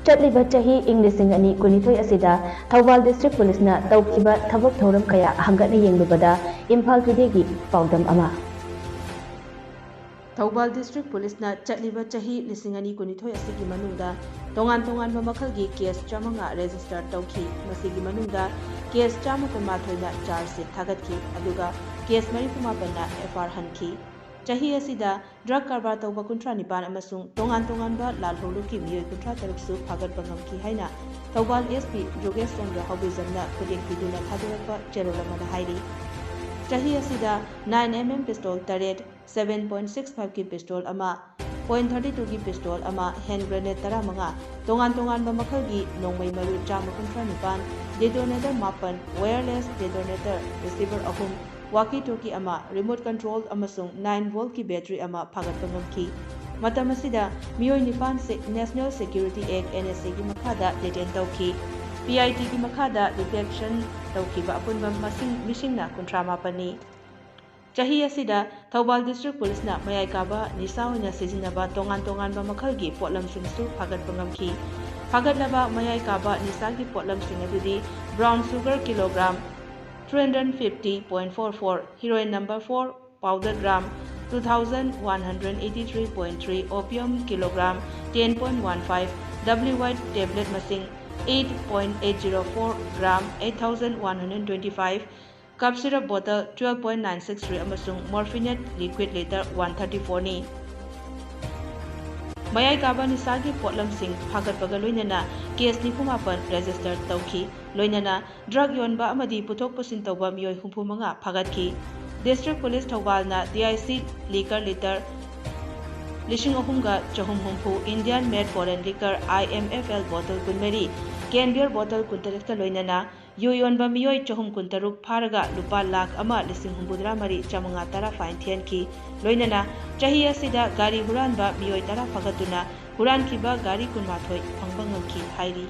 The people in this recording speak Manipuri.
ꯆꯠꯂꯤꯕ ꯆꯍꯤ ꯏꯪ 2012 ꯑꯁꯤꯗ ꯊꯧꯕꯥꯜ ꯗꯤꯁꯇ꯭ꯔꯤꯛ ꯄꯨꯂꯤꯁꯅ ꯇꯧꯈꯤꯕ ꯊꯕꯛ ꯊꯧꯔꯝ ꯀꯌꯥ ꯍꯪꯒꯠꯅ ꯌꯦꯡꯂꯨꯕꯗ ꯏꯝꯐꯥꯜ ꯇꯨꯗꯦꯒꯤ ꯄꯥꯎꯗꯝ ꯑꯃ꯫ ꯊꯧꯕꯥꯜ ꯗꯤꯁꯇ꯭ꯔꯤꯛ ꯄꯨꯂꯤꯁꯅ ꯆꯠꯂꯤꯕ ꯆꯍꯤ 2012 ꯑꯁꯤꯒꯤ ꯃꯅꯨꯡꯗ ꯇꯣꯉꯥꯟ-ꯇꯣꯉꯥꯟꯕ ꯃꯈꯜꯒꯤ ꯀꯦꯁ 500 ꯔꯦꯖꯤꯁꯇꯔ ꯇꯧꯈꯤ꯫ ꯃꯁꯤꯒꯤ ꯃꯅꯨꯡꯗꯗ ꯀꯦꯁ 112ꯅ ꯆꯥꯔꯖ ꯁꯤꯠ ꯊꯥꯒꯠꯈꯤ, ꯑꯗꯨꯒ ꯀꯦꯁ 39ꯅ FR ꯍꯟꯈꯤ꯫ ꯆꯍꯤ ꯑꯁꯤꯗ ꯗ꯭ꯔꯒ ꯀꯔꯕꯥꯔ ꯇꯧꯕ 39 ꯑꯃꯁꯨꯡ ꯇꯣꯉꯥꯟ-ꯇꯣꯉꯥꯟꯕ ꯂꯥꯜꯍꯧꯂꯨꯞꯀꯤ ꯃꯤꯑꯣꯏ 36ꯁꯨ ꯐꯥꯒꯠꯄ ꯉꯝꯈꯤ ꯍꯥꯏꯅ ꯊꯧꯕꯥꯜ SP ꯖꯣꯒꯦꯁ ꯆꯟꯗ꯭ꯔ ꯍꯥꯎꯕꯤꯖꯝꯅ ꯈꯨꯗꯦꯡ ꯄꯤꯗꯨꯅ ꯊꯥꯗꯣꯔꯛꯄ ꯆꯦꯔꯣꯜ ꯑꯃꯗ ꯍꯥꯏꯔꯤ꯫ ꯆꯍꯤ ꯑꯁꯤꯗ 9mm ꯄꯤꯁꯇꯣꯜ 8, 7.65ꯒꯤ ꯄꯤꯁꯇꯣꯜ ꯑꯃ, .32ꯒꯤ ꯄꯤꯁꯇꯣꯜ ꯑꯃ, ꯍꯦꯟ ꯒ꯭ꯔꯦꯅꯦꯗ 15, ꯇꯣꯉꯥꯟ-ꯇꯣꯉꯥꯟꯕ ꯃꯈꯜꯒꯤ ꯅꯣꯡꯃꯩ ꯃꯔꯨ 139, ꯗꯦꯇꯣꯅꯦꯇꯔ 9, ꯋꯥꯌꯔꯂꯦꯁ ꯗꯦꯇꯣꯅꯦꯇꯔ ꯔꯤꯁꯤꯚꯔ 3, ꯋꯥꯀꯤ-ꯇꯣꯀꯤ ꯑꯃ, ꯔꯤꯃꯣꯠ ꯀꯟꯇ꯭ꯔꯣꯜ ꯑꯃꯁꯨꯡ 9 ꯚꯣꯜꯠꯀꯤ ꯕꯦꯇꯔꯤ ꯑꯃ ꯐꯥꯒꯠꯄ ꯉꯝꯈꯤ꯫ ꯃꯇꯝ ꯑꯁꯤꯗ ꯃꯤꯑꯣꯏ 9 ꯅꯦꯁꯅꯦꯜ ꯁꯦꯀ꯭ꯌꯨꯔꯤꯇꯤ ꯑꯦꯛ (NSA)ꯒꯤ ꯃꯈꯥꯗ ꯗꯤꯇꯦꯟ ꯇꯧꯈꯤ꯫ PITꯒꯤ ꯃꯈꯥꯗ ꯗꯤꯇꯦꯛꯁꯟ ꯇꯧꯈꯤꯕ ꯑꯄꯨꯟꯕ ꯃꯤꯁꯤꯡꯅ 38ꯅꯤ꯫ ꯆꯍꯤ ꯑꯁꯤꯗ ꯊꯧꯕꯥꯜ ꯗꯤꯁꯇ꯭ꯔꯤꯛ ꯄꯨꯂꯤꯁꯅ ꯃꯌꯥꯏ ꯀꯥꯕ ꯅꯤꯁꯥ ꯑꯣꯏꯅ ꯁꯤꯖꯤꯟꯅꯕ ꯇꯣꯉꯥꯟ-ꯇꯣꯉꯥꯟꯕ ꯃꯈꯜꯒꯤ ꯄꯣꯠꯂꯝꯁꯤꯡꯁꯨ ꯐꯥꯒꯠꯄ ꯉꯝꯈꯤ꯫ ꯐꯥꯒꯠꯂꯕ ꯃꯌꯥꯏ ꯀꯥꯕ ꯅꯤꯁꯥꯒꯤ ꯄꯣꯠꯂꯝꯁꯤꯡ ꯑꯗꯨꯗꯤ brown sugar kilogram 350.44, heroin number 4 powder gram 2183.3, opium kilogram 10.15, W-White tablet ꯃꯁꯤꯡ 8.804 ꯒ꯭ꯔꯥꯝ 8125, ꯀꯞ ꯁꯤꯔꯞ ꯕꯣꯇꯜ 12.963 ꯑꯃꯁꯨꯡ ꯃꯣꯔꯐꯤꯅꯦꯠ ꯂꯤꯀ꯭ꯋꯤꯗ ꯂꯤꯇꯔ 134ꯅꯤ꯫ ꯃꯌꯥꯏ ꯀꯥꯕ ꯅꯤꯁꯥꯒꯤ ꯄꯣꯠꯂꯝꯁꯤꯡ ꯐꯥꯒꯠꯄꯒ ꯂꯣꯏꯅꯅ ꯀꯦꯁ 94 ꯔꯦꯖꯤꯁꯇꯔ ꯇꯧꯈꯤ꯫ ꯂꯣꯏꯅꯅ ꯗ꯭ꯔꯒ ꯌꯣꯟꯕ ꯑꯃꯗꯤ ꯄꯨꯊꯣꯛ ꯄꯨꯁꯤꯟ ꯇꯧꯕ ꯃꯤꯑꯣꯏ 65 ꯐꯥꯒꯠꯈꯤ꯫ ꯗꯤꯁꯇ꯭ꯔꯤꯛ ꯄꯨꯂꯤꯁ ꯊꯧꯕꯥꯜꯅ DIC liquor litre 3,450, Indian made foreign liquor IMFL bottle 24, can beer bottle 38ꯀ ꯂꯣꯏꯅꯅ ꯌꯨ ꯌꯣꯟꯕ ꯃꯤꯑꯣꯏ 663 ꯐꯥꯔꯒ ꯂꯨꯄꯥ 1,63,510 ꯐꯥꯏꯟ ꯊꯤꯍꯟꯈꯤ꯫ ꯂꯣꯏꯅꯅ ꯆꯍꯤ ꯑꯁꯤꯗ ꯒꯥꯔꯤ ꯍꯨꯔꯥꯟꯕ ꯃꯤꯑꯣꯏ 10 ꯐꯥꯒꯠꯇꯨꯅ ꯍꯨꯔꯥꯟꯈꯤꯕ ꯒꯥꯔꯤ 12 ꯐꯪꯕ ꯉꯝꯈꯤ ꯍꯥꯏꯔꯤ꯫